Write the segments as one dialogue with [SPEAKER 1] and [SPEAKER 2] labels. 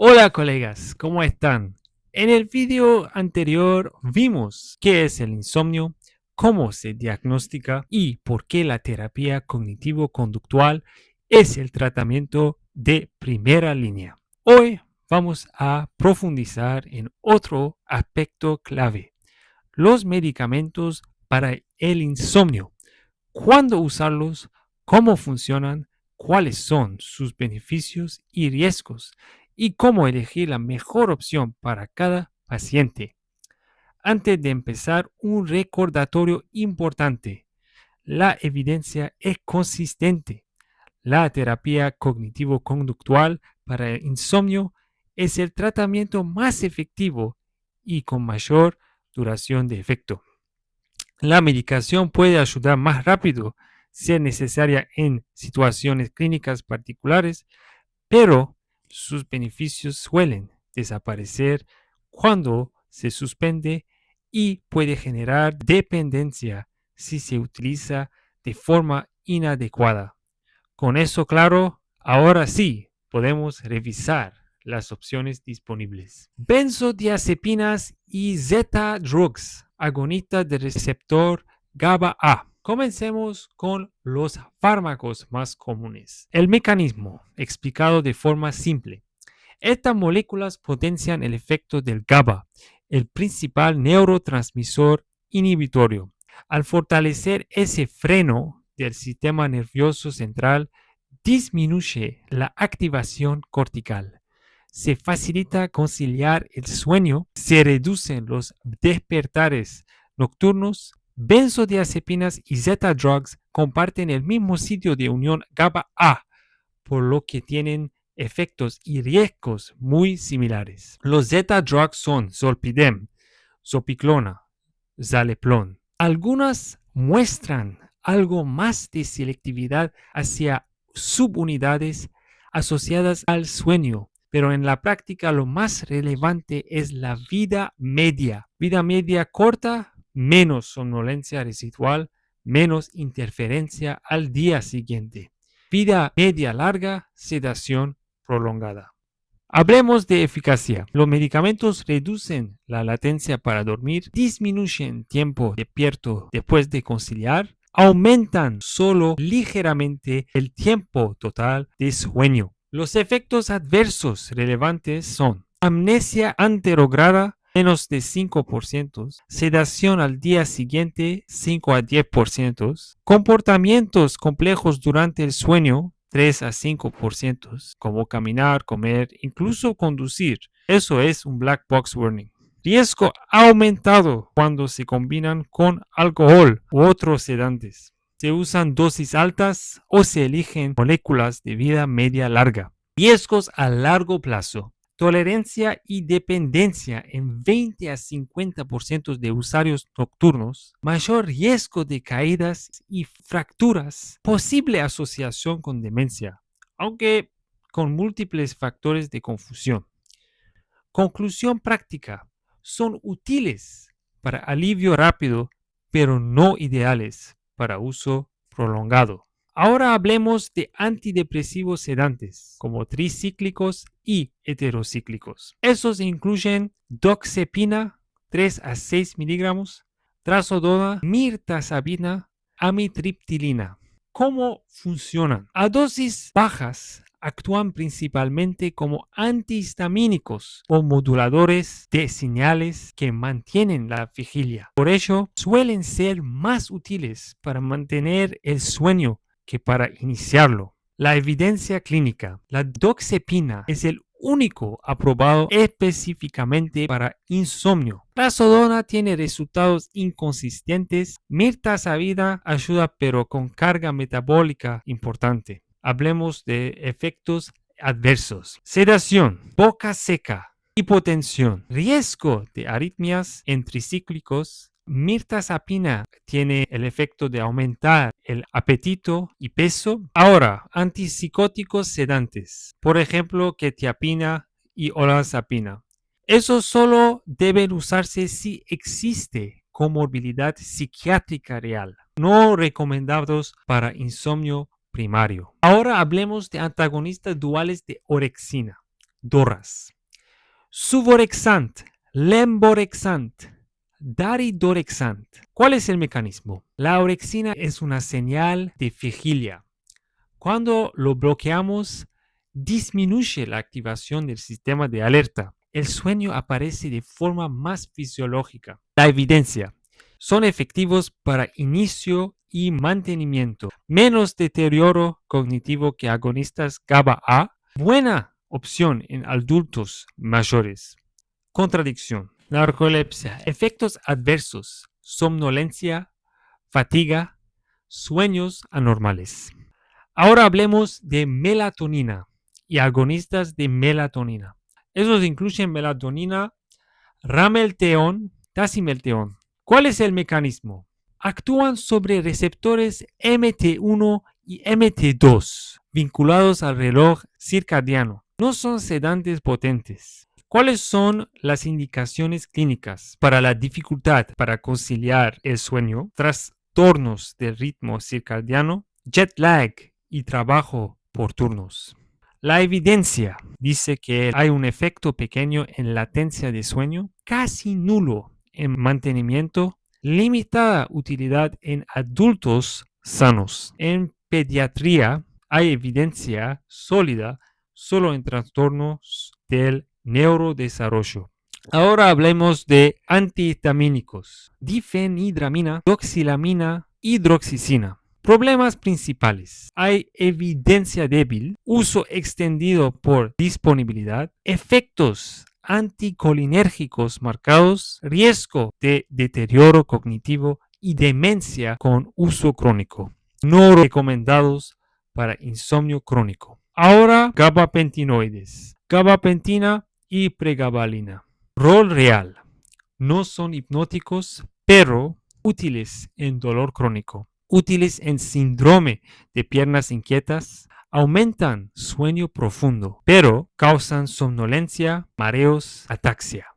[SPEAKER 1] Hola colegas, ¿cómo están? En el video anterior vimos qué es el insomnio, cómo se diagnostica y por qué la terapia cognitivo-conductual es el tratamiento de primera línea. Hoy vamos a profundizar en otro aspecto clave, los medicamentos para el insomnio, cuándo usarlos, cómo funcionan, cuáles son sus beneficios y riesgos y cómo elegir la mejor opción para cada paciente. Antes de empezar, un recordatorio importante. La evidencia es consistente. La terapia cognitivo-conductual para el insomnio es el tratamiento más efectivo y con mayor duración de efecto. La medicación puede ayudar más rápido si es necesaria en situaciones clínicas particulares, pero sus beneficios suelen desaparecer cuando se suspende y puede generar dependencia si se utiliza de forma inadecuada. Con eso claro, ahora sí podemos revisar las opciones disponibles. Benzodiazepinas y Z-drugs, agonistas del receptor GABA-A. Comencemos con los fármacos más comunes. El mecanismo, explicado de forma simple. Estas moléculas potencian el efecto del GABA, el principal neurotransmisor inhibitorio. Al fortalecer ese freno del sistema nervioso central, disminuye la activación cortical. Se facilita conciliar el sueño, se reducen los despertares nocturnos. Benzodiazepinas y Z-drugs comparten el mismo sitio de unión GABA-A, por lo que tienen efectos y riesgos muy similares. Los Z-drugs son zolpidem, zopiclona, zaleplon. Algunas muestran algo más de selectividad hacia subunidades asociadas al sueño, pero en la práctica lo más relevante es la vida media. Vida media corta, menos somnolencia residual, menos interferencia al día siguiente. Vida media larga, sedación prolongada. Hablemos de eficacia. Los medicamentos reducen la latencia para dormir, disminuyen tiempo despierto después de conciliar, aumentan solo ligeramente el tiempo total de sueño. Los efectos adversos relevantes son amnesia anterograda, menos de 5%, sedación al día siguiente 5 a 10%, comportamientos complejos durante el sueño 3 a 5%, como caminar, comer, incluso conducir. Eso es un black box warning. Riesgo aumentado cuando se combinan con alcohol u otros sedantes. Se usan dosis altas o se eligen moléculas de vida media larga. Riesgos a largo plazo. Tolerancia y dependencia en 20 a 50% de usuarios nocturnos, mayor riesgo de caídas y fracturas, posible asociación con demencia, aunque con múltiples factores de confusión. Conclusión práctica, son útiles para alivio rápido, pero no ideales para uso prolongado. Ahora hablemos de antidepresivos sedantes, como tricíclicos y heterocíclicos. Esos incluyen doxepina, 3 a 6 miligramos, trazodona, mirtazapina, amitriptilina. ¿Cómo funcionan? A dosis bajas actúan principalmente como antihistamínicos o moduladores de señales que mantienen la vigilia. Por ello, suelen ser más útiles para mantener el sueño que para iniciarlo. La evidencia clínica. La doxepina es el único aprobado específicamente para insomnio. Trazodona tiene resultados inconsistentes. Mirtazapina ayuda pero con carga metabólica importante. Hablemos de efectos adversos. Sedación, boca seca, hipotensión, riesgo de arritmias en tricíclicos. Mirtazapina tiene el efecto de aumentar el apetito y peso. Ahora, antipsicóticos sedantes, por ejemplo, quetiapina y olanzapina. Esos solo deben usarse si existe comorbilidad psiquiátrica real, no recomendados para insomnio primario. Ahora hablemos de antagonistas duales de orexina. DORAs. Suvorexant, lemborexant, daridorexant. ¿Cuál es el mecanismo? La orexina es una señal de vigilia. Cuando lo bloqueamos, disminuye la activación del sistema de alerta. El sueño aparece de forma más fisiológica. La evidencia. Son efectivos para inicio y mantenimiento. Menos deterioro cognitivo que agonistas GABA-A. Buena opción en adultos mayores. Contradicción. Narcolepsia. Efectos adversos. Somnolencia, fatiga, sueños anormales. Ahora hablemos de melatonina y agonistas de melatonina. Esos incluyen melatonina, ramelteón, tasimelteón. ¿Cuál es el mecanismo? Actúan sobre receptores MT1 y MT2 vinculados al reloj circadiano. No son sedantes potentes. ¿Cuáles son las indicaciones clínicas para la dificultad para conciliar el sueño, trastornos del ritmo circadiano, jet lag y trabajo por turnos? La evidencia dice que hay un efecto pequeño en latencia de sueño, casi nulo en mantenimiento, limitada utilidad en adultos sanos. En pediatría hay evidencia sólida solo en trastornos del neurodesarrollo. Ahora hablemos de antihistamínicos: difenhidramina, doxilamina, hidroxicina. Problemas principales: hay evidencia débil, uso extendido por disponibilidad, efectos anticolinérgicos marcados, riesgo de deterioro cognitivo y demencia con uso crónico. No recomendados para insomnio crónico. Ahora, gabapentinoides, gabapentina y pregabalina. Rol real: no son hipnóticos, pero útiles en dolor crónico, útiles en síndrome de piernas inquietas, aumentan sueño profundo, pero causan somnolencia, mareos, ataxia.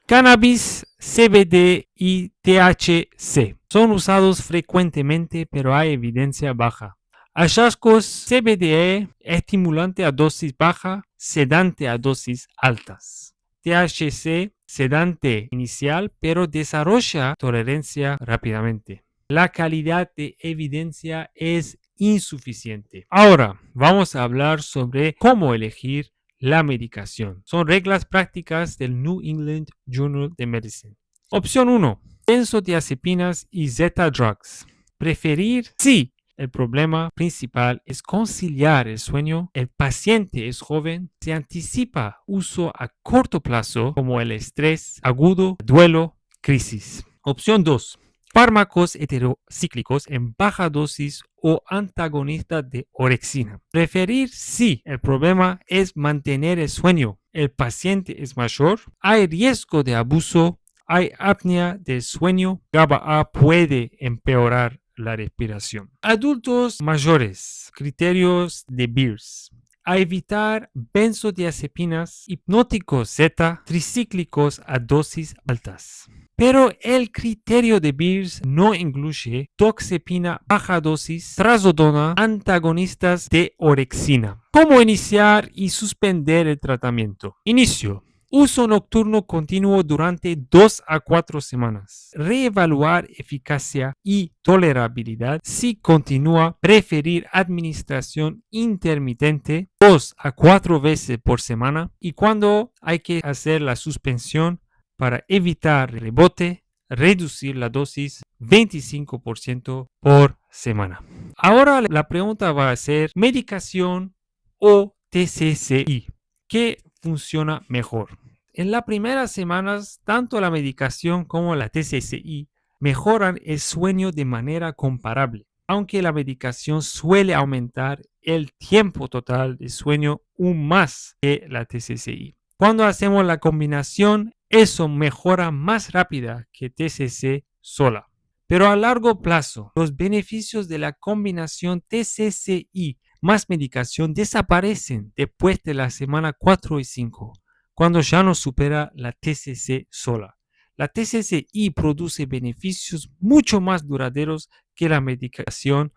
[SPEAKER 1] Cannabis, CBD y THC son usados frecuentemente, pero hay evidencia baja. Hallazgos: CBD estimulante a dosis baja, sedante a dosis altas. THC sedante inicial, pero desarrolla tolerancia rápidamente. La calidad de evidencia es insuficiente. Ahora vamos a hablar sobre cómo elegir la medicación. Son reglas prácticas del New England Journal of Medicine. Opción 1: benzodiazepinas y Z-drugs. Preferir si el problema principal es conciliar el sueño, el paciente es joven, se anticipa uso a corto plazo como el estrés agudo, duelo, crisis. Opción 2: fármacos heterocíclicos en baja dosis o antagonistas de orexina. Preferir si el problema es mantener el sueño, el paciente es mayor, hay riesgo de abuso, hay apnea del sueño, GABA-A puede empeorar la respiración. Adultos mayores, criterios de Beers: a evitar benzodiazepinas, hipnóticos Z, tricíclicos a dosis altas. Pero el criterio de Beers no incluye doxepina baja dosis, trazodona, antagonistas de orexina. ¿Cómo iniciar y suspender el tratamiento? Inicio: uso nocturno continuo durante 2 a 4 semanas. Reevaluar eficacia y tolerabilidad. Si continúa, preferir administración intermitente 2 a 4 veces por semana. Y cuando hay que hacer la suspensión para evitar rebote, reducir la dosis 25% por semana. Ahora la pregunta va a ser: medicación o TCCI. ¿Qué funciona mejor? En las primeras semanas, tanto la medicación como la TCCI mejoran el sueño de manera comparable, aunque la medicación suele aumentar el tiempo total de sueño aún más que la TCCI. Cuando hacemos la combinación, eso mejora más rápida que TCC sola. Pero a largo plazo, los beneficios de la combinación TCCI más medicación desaparecen después de la semana 4 y 5, cuando ya no supera la TCC sola. La TCCI produce beneficios mucho más duraderos que la medicación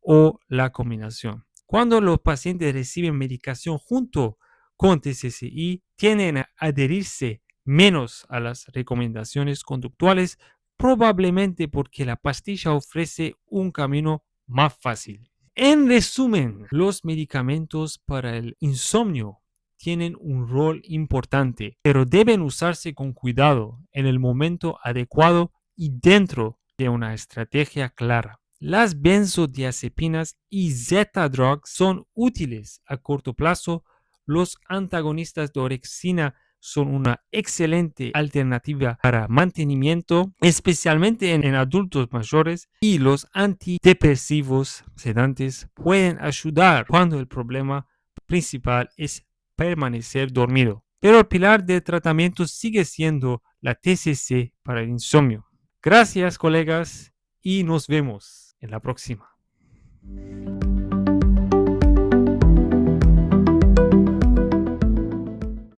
[SPEAKER 1] o la combinación. Cuando los pacientes reciben medicación junto con TCCI tienden a adherirse menos a las recomendaciones conductuales, probablemente porque la pastilla ofrece un camino más fácil. En resumen, los medicamentos para el insomnio tienen un rol importante, pero deben usarse con cuidado en el momento adecuado y dentro de una estrategia clara. Las benzodiazepinas y Z-drugs son útiles a corto plazo. Los antagonistas de orexina son una excelente alternativa para mantenimiento, especialmente en adultos mayores, y los antidepresivos sedantes pueden ayudar cuando el problema principal es permanecer dormido. Pero el pilar de tratamiento sigue siendo la TCC para el insomnio. Gracias, colegas, y nos vemos en la próxima.